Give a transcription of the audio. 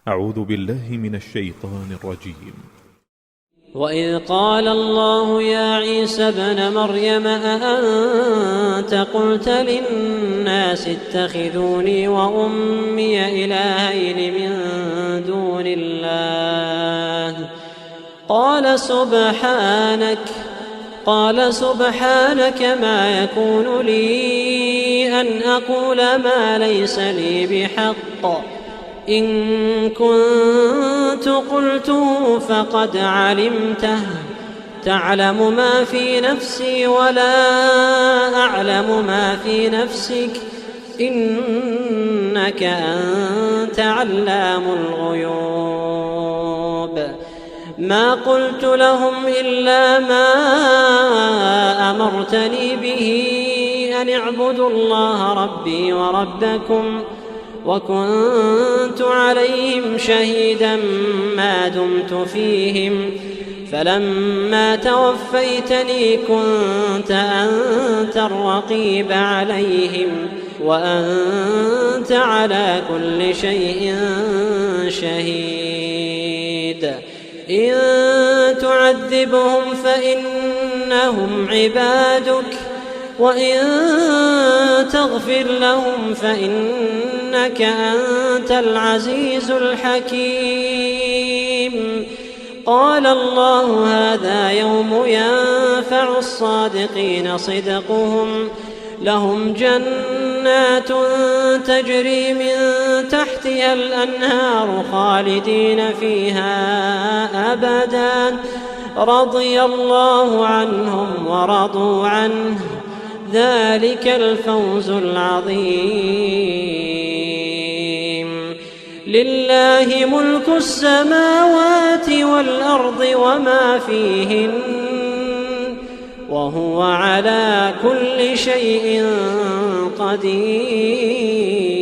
أعوذ بالله من الشيطان الرجيم. وإذ قال الله يا عيسى ابن مريم أأنت قلت للناس اتخذوني وأمي إلهين من دون الله قال سبحانك ما يكون لي أن أقول ما ليس لي بحق إن كنت قلته فقد علمته تعلم ما في نفسي ولا أعلم ما في نفسك إنك أنت علام الغيوب ما قلت لهم إلا ما أمرتني به أن اعبدوا الله ربي وربكم وكنت عليهم شهيدا ما دمت فيهم فلما توفيتني كنت أنت الرقيب عليهم وأنت على كل شيء شهيد إن تعذبهم فإنهم عبادك وإن تغفر لهم فإنك أنت العزيز الحكيم قال الله هذا يوم ينفع الصادقين صدقهم لهم جنات تجري من تحتها الأنهار خالدين فيها أبدا رضي الله عنهم ورضوا عنه ذلك الفوز العظيم لله ملك السماوات والأرض وما فيهن وهو على كل شيء قدير.